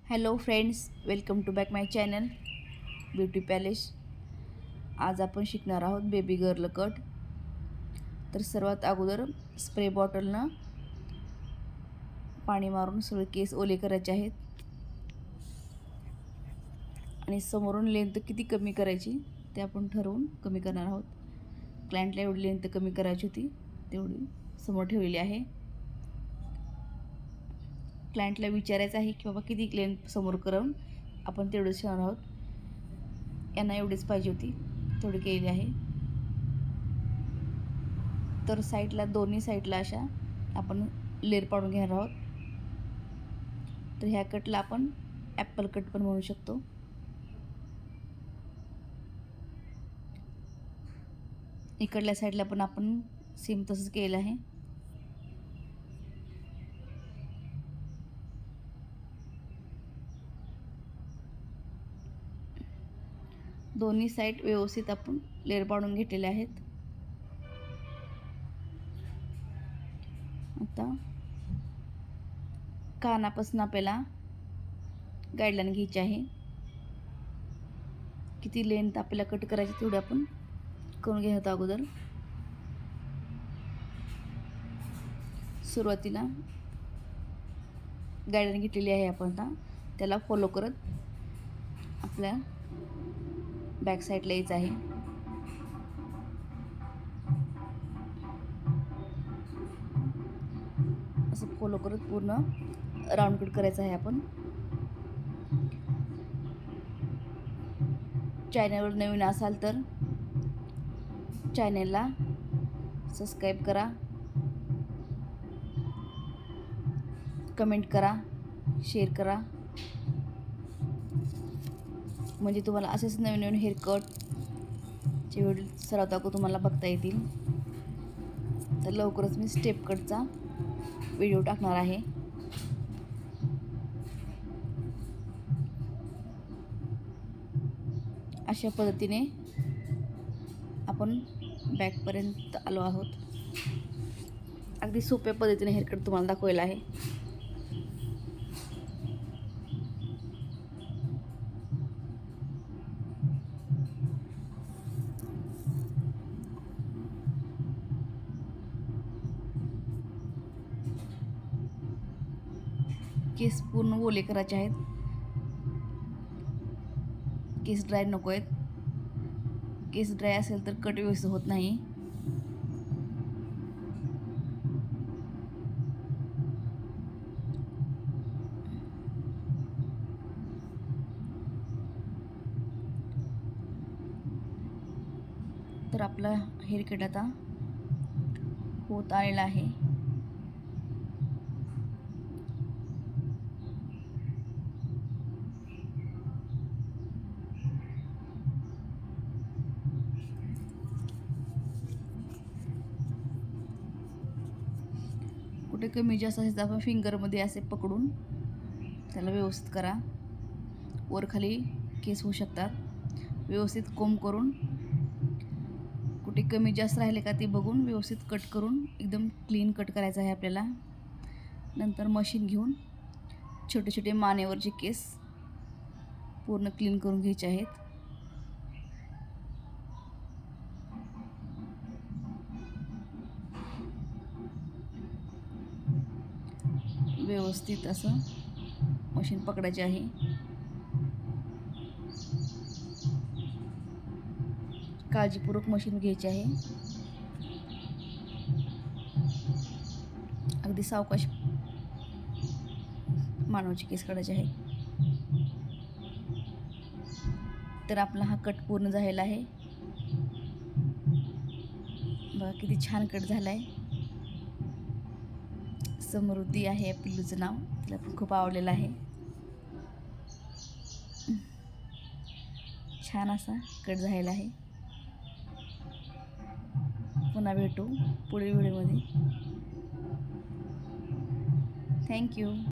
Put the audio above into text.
Hello friends, welcome to back my channel Beauty Palace. आज आपण शिकणार आहोत बेबी गर्ल कट. तर सर्वात अगोदर स्प्रे बॉटलनं पाणी मारून सगळे केस ओले करायचे आहेत आणि समोरून लेंथ किती कमी करायची ते आपण ठरवून कमी करणार आहोत. क्लायंटला एवढी लेंथ कमी करायची होती तेवढी समोर ठेवलेली आहे. क्लायंटला विचारायचं आहे की बाबा किती लेंथ समोर करून आपण तेवढंच ठेवणार आहोत. यांना एवढीच पाहिजे होती तेवढी केलेली आहे. तर साईडला दोन्ही साईडला अशा आपण लेअर पाडून घेणार आहोत. तर ह्या कटला आपण ॲपल कट पण म्हणू शकतो. इकडल्या साईडला पण आपण सेम तसंच केलं आहे. दोन्ही साईड व्यवस्थित आपण लेअर पाडून घेतलेले आहेत. आता कानापासून आपल्याला गाईडलाईन घ्यायची आहे. किती लेंथ आपल्याला कट करायची तेवढी आपण करून घ्यायचं. अगोदर सुरुवातीला गाईडलाईन घेतलेली आहे आपण, आता त्याला फॉलो करत आपल्या बॅक साईडला यायचं आहे. असं फॉलो करत पूर्ण राऊंड कट करायचं आहे. आपण चॅनलवर नवीन असाल तर चॅनलला सबस्क्राईब करा, कमेंट करा, शेअर करा, म्हणजे तुम्हाला असेच नवीन नवीन हेअर कटचे व्हिडिओ सर्वात अगोदर तुम्हाला बघता येतील. तर लवकरच मी स्टेप कटचा व्हिडिओ टाकणार आहे. अशा पद्धतीने आपण बॅकपर्यंत आलो आहोत. अगदी सोप्या पद्धतीने हेअरकट तुम्हाला दाखवायला आहे. केस पूर्ण ओले करायचे आहेत. केस ड्राय नको आहेत. केस ड्राय असेल तर कट व्यवस्थित होत नाही. तर आपला हेअर कट आता होत आलेला आहे. कुठे कमी जास्त असेल तर आपण फिंगरमध्ये असे पकडून त्याला व्यवस्थित करा. वर खाली केस होऊ शकतात. व्यवस्थित कोंब करून कुठे कमी जास्त राहिले का ते बघून व्यवस्थित कट करून एकदम क्लीन कट करायचं आहे आपल्याला. नंतर मशीन घेऊन छोटे छोटे मानेवरचे केस पूर्ण क्लीन करून घ्यायचे आहेत. व्यवस्थित असं मशीन पकडायचे आहे. काळजीपूर्वक मशीन घ्यायची आहे. अगदी सावकाश मानवाचे केस काढायचे आहे. तर आपला हा कट पूर्ण झालेला आहे. बघा किती छान कट झाला आहे. समृद्धी आहे पिल्लूचं नाव, तिला पण खूप आवडलेलं आहे. छान असा कट झालेला आहे. पुन्हा भेटू पुढील व्हिडिओमध्ये. थँक्यू.